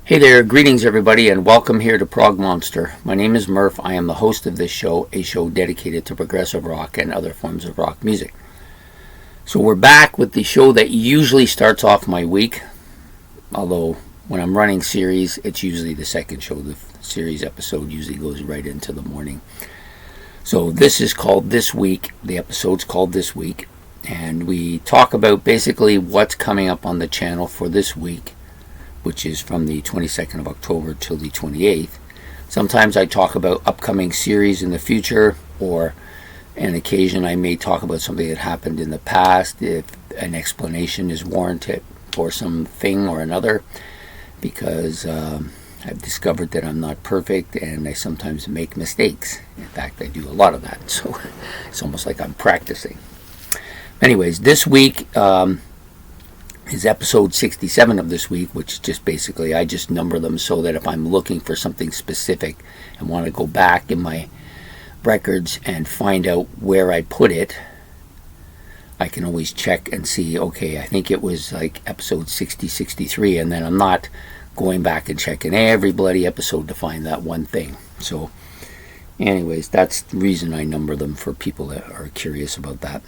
Hey there, greetings everybody, and welcome here to Prog Monster. My name is Murph. I am the host of this show, a show dedicated to progressive rock and other forms of rock music. So we're back with the show that usually starts off my week, although when I'm running series, it's usually the second show. The series episode usually goes right into the morning. So this is called This Week. The episode's called This Week, and we talk about basically what's coming up on the channel for this week, which is from the 22nd of October till the 28th. Sometimes I talk about upcoming series in the future, or on occasion I may talk about something that happened in the past if an explanation is warranted for something or another, because I've discovered that I'm not perfect and I sometimes make mistakes. In fact, I do a lot of that, so it's almost like I'm practicing. Anyways, this week is episode 67 of this week, which just basically I just number them so that if I'm looking for something specific and want to go back in my records and find out where I put it, I can always check and see, okay, I think it was like episode 63, and then I'm not going back and checking every bloody episode to find that one thing. So anyways, that's the reason I number them, for people that are curious about that.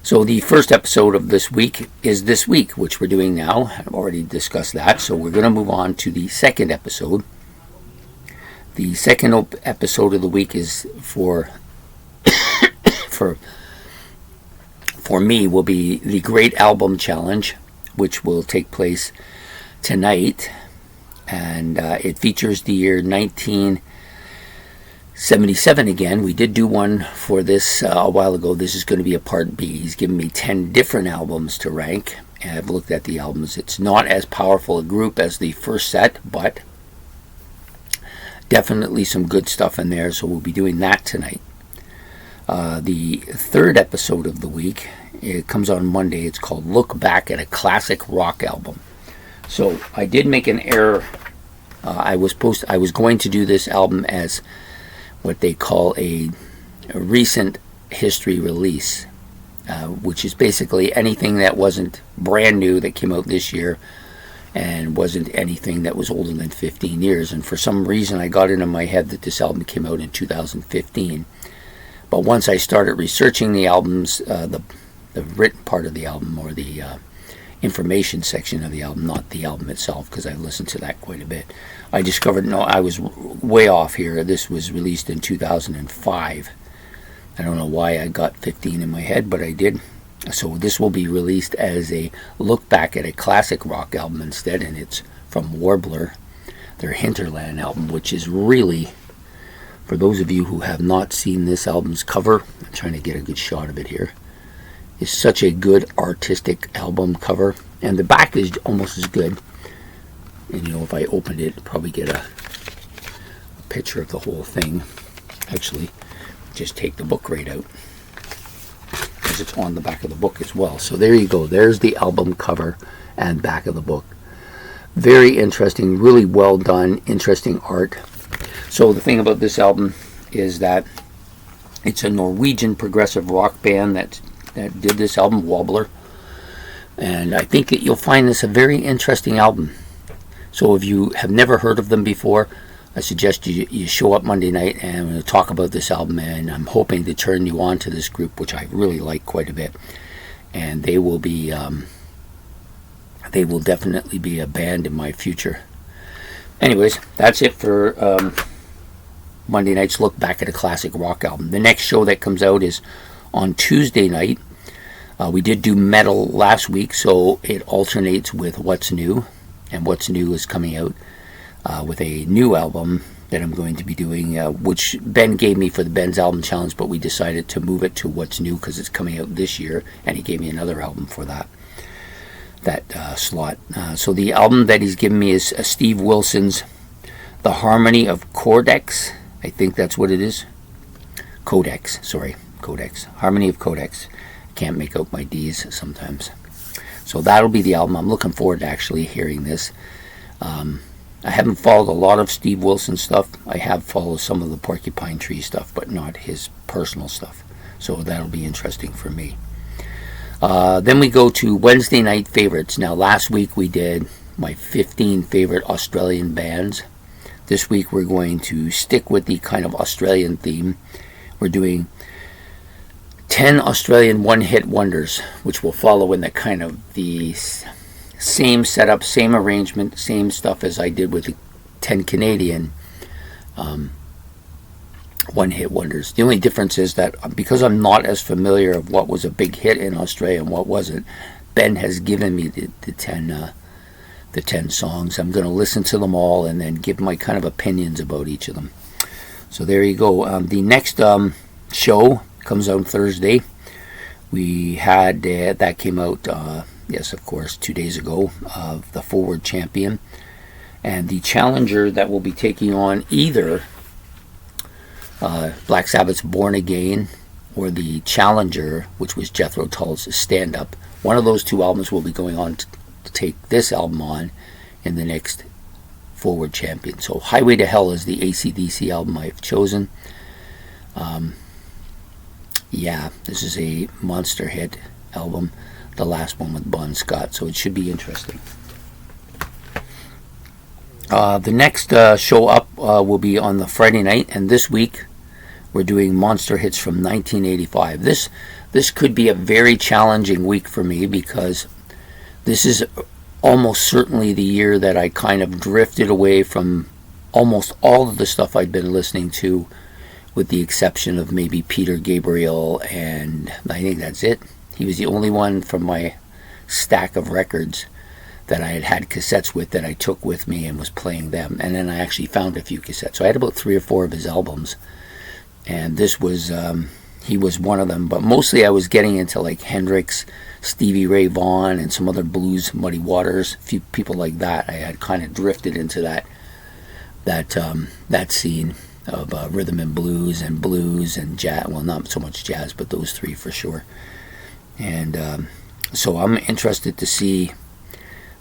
So the first episode of this week is This Week, which we're doing now. I've already discussed that, so we're going to move on to the second episode. The second episode of the week is for me will be the Great Album Challenge, which will take place tonight, and it features the year 1977 again. We did do one for this a while ago. This is going to be a part B. He's given me 10 different albums to rank, and I've looked at the albums. It's not as powerful a group as the first set, but definitely some good stuff in there, so we'll be doing that tonight. The third episode of the week, it comes on Monday. It's called Look Back at a Classic Rock Album. So I did make an error. I was going to do this album as what they call a recent history release, which is basically anything that wasn't brand new that came out this year and wasn't anything that was older than 15 years. And for some reason I got it in my head that this album came out in 2015. But once I started researching the albums, the written part of the album, or the information section of the album, not the album itself, because I listened to that quite a bit, I discovered, no, I was way off here. This was released in 2005. I don't know why I got 15 in my head, but I did. So this will be released as a look back at a classic rock album instead, and it's from Warbler, their Hinterland album, which is really, for those of you who have not seen this album's cover, I'm trying to get a good shot of it here, is such a good artistic album cover, and the back is almost as good. And you know, if I opened it, I'd probably get a picture of the whole thing. Actually, just take the book right out, because it's on the back of the book as well. So there you go. There's the album cover and back of the book. Very interesting, really well done, interesting art. So the thing about this album is that it's a Norwegian progressive rock band that did this album, Wobbler, and I think that you'll find this a very interesting album. So if you have never heard of them before, I suggest you show up Monday night, and I'm going to talk about this album, and I'm hoping to turn you on to this group, which I really like quite a bit, and they will definitely be a band in my future. Anyways, that's it for Monday night's look back at a classic rock album. The next show that comes out is on Tuesday night. We did do metal last week, so it alternates with What's New, and What's New is coming out with a new album that I'm going to be doing, which Ben gave me for the Ben's Album Challenge, but we decided to move it to What's New because it's coming out this year, and he gave me another album for that slot. So the album that he's given me is Steve Wilson's The Harmony of Codex. I think that's what it is. Codex. Harmony of Codex. Can't make out my D's sometimes. So that'll be the album. I'm looking forward to actually hearing this. I haven't followed a lot of Steve Wilson stuff. I have followed some of the Porcupine Tree stuff, but not his personal stuff. So that'll be interesting for me. Then we go to Wednesday night favorites. Now last week we did my 15 favorite Australian bands. This week we're going to stick with the kind of Australian theme. We're doing 10 Australian one-hit wonders, which will follow in the kind of the same setup, same arrangement, same stuff as I did with the 10 Canadian one-hit wonders. The only difference is that because I'm not as familiar of what was a big hit in Australia and what wasn't, Ben has given me the 10 songs. I'm going to listen to them all and then give my kind of opinions about each of them. So there you go. The next show comes out Thursday. We had that came out, yes, of course, 2 days ago, of the Forward Champion. And the challenger that will be taking on either Black Sabbath's Born Again or the Challenger, which was Jethro Tull's Stand Up. One of those two albums will be going on to take this album on in the next Forward Champion. So Highway to Hell is the AC/DC album I've chosen. Yeah, this is a monster hit album, the last one with Bon Scott, so it should be interesting. The next show up will be on the Friday night, and this week we're doing monster hits from 1985. This could be a very challenging week for me because this is almost certainly the year that I kind of drifted away from almost all of the stuff I'd been listening to, with the exception of maybe Peter Gabriel, and I think that's it. He was the only one from my stack of records that I had cassettes with that I took with me and was playing them. And then I actually found a few cassettes. So I had about 3 or 4 of his albums. And this was, he was one of them. But mostly I was getting into like Hendrix, Stevie Ray Vaughan, and some other blues, Muddy Waters, a few people like that. I had kind of drifted into that scene of rhythm and blues and jazz. Well, not so much jazz, but those 3 for sure. And so I'm interested to see,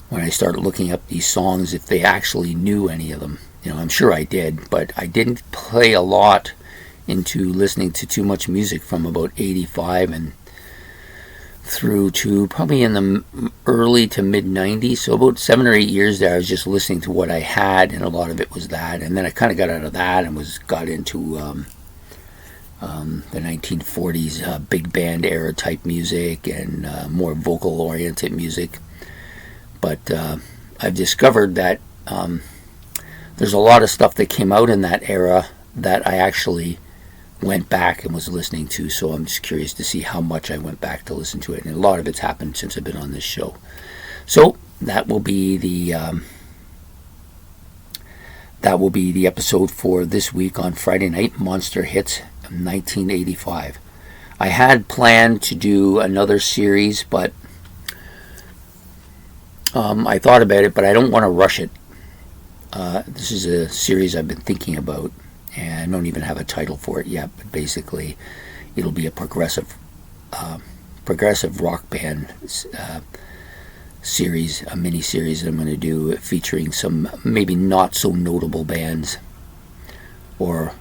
when I start looking up these songs, if they actually knew any of them. You know, I'm sure I did, but I didn't play a lot into listening to too much music from about 85 and through to probably in the early to mid 90s. So about 7 or 8 years there, I was just listening to what I had, and a lot of it was that. And then I kind of got out of that and got into the 1940s big band era type music and more vocal oriented music. But I've discovered that there's a lot of stuff that came out in that era that I actually went back and was listening to, so I'm just curious to see how much I went back to listen to it, and a lot of it's happened since I've been on this show. So that will be the episode for this week on Friday night, Monster Hits 1985. I had planned to do another series, but I thought about it, but I don't want to rush it. This is a series I've been thinking about, and I don't even have a title for it yet, but basically it'll be a progressive rock band series, a mini series that I'm going to do featuring some maybe not so notable bands, or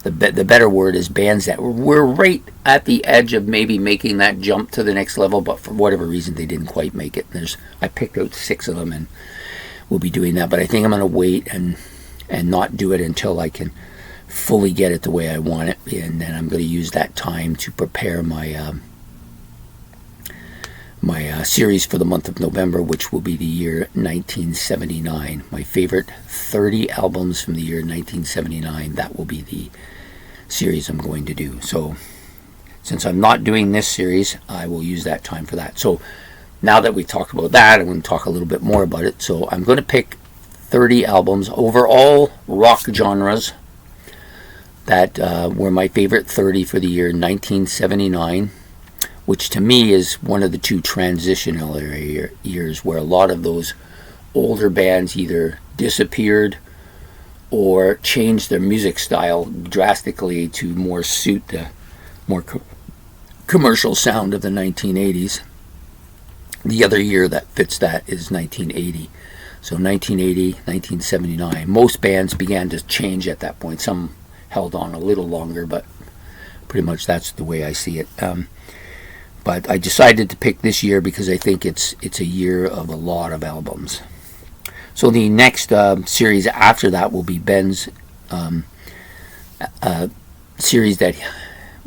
the better word is bands that were right at the edge of maybe making that jump to the next level, but for whatever reason they didn't quite make it. I picked out 6 of them, and we'll be doing that, but I think I'm going to wait and not do it until I can fully get it the way I want it, and then I'm going to use that time to prepare my series for the month of November, which will be the year 1979. My favorite 30 albums from the year 1979. That will be the series I'm going to do. So since I'm not doing this series, I will use that time for that. So now that we've talked about that, I'm going to talk a little bit more about it. So I'm going to pick 30 albums over all rock genres that were my favorite 30 for the year 1979, which to me is one of the 2 transitional years where a lot of those older bands either disappeared or changed their music style drastically to more suit the more commercial sound of the 1980s. The other year that fits that is 1980. So 1980, 1979. Most bands began to change at that point. Some held on a little longer, but pretty much that's the way I see it. But I decided to pick this year because I think it's a year of a lot of albums. So the next series after that will be Ben's series that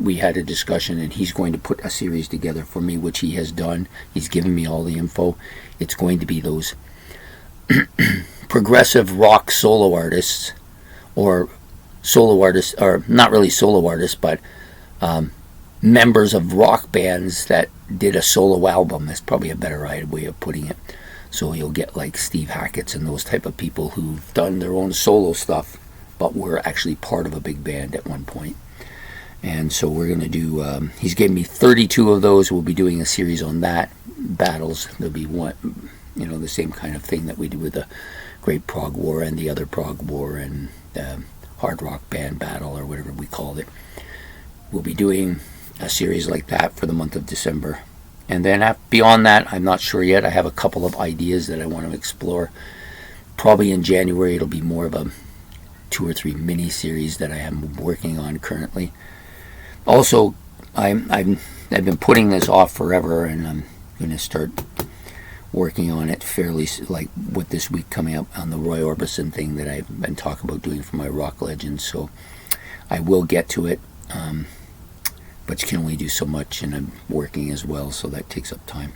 we had a discussion, and he's going to put a series together for me, which he has done. He's given me all the info. It's going to be those progressive rock solo artists, or not really solo artists, but members of rock bands that did a solo album. That's probably a better way of putting it. So you'll get like Steve Hackett's and those type of people who've done their own solo stuff, but were actually part of a big band at one point. And so we're going to do, he's given me 32 of those. We'll be doing a series on that, battles. There'll be one, the same kind of thing that we do with the Great Prog War and the other Prog War and Hard Rock Band Battle, or whatever we called it. We'll be doing a series like that for the month of December. And then beyond that, I'm not sure yet. I have a couple of ideas that I want to explore. Probably in January, it'll be more of a 2 or 3 mini series that I am working on currently. Also, I've been putting this off forever, and I'm going to start working on it fairly, like with this week coming up on the Roy Orbison thing that I've been talking about doing for my Rock Legends. So I will get to it, but you can only do so much, and I'm working as well, so that takes up time.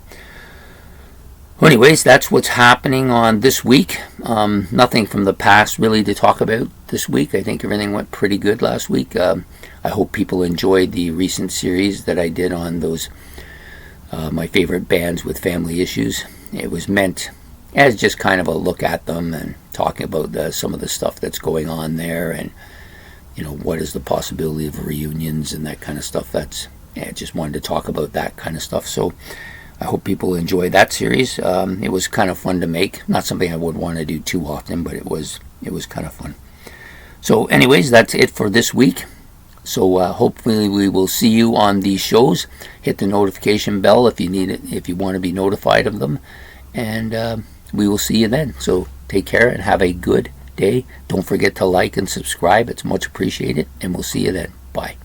Well, anyways, that's what's happening on this week. Nothing from the past really to talk about this week. I think everything went pretty good last week. I hope people enjoyed the recent series that I did on those my favorite bands with family issues. It was meant as just kind of a look at them and talking about some of the stuff that's going on there, and what is the possibility of reunions and that kind of stuff. Just wanted to talk about that kind of stuff. So I hope people enjoy that series. It was kind of fun to make. Not something I would want to do too often, but it was kind of fun. So anyways, that's it for this week. So hopefully we will see you on these shows. Hit the notification bell if you need it, if you want to be notified of them. And we will see you then. So take care and have a good day. Don't forget to like and subscribe. It's much appreciated. And we'll see you then. Bye.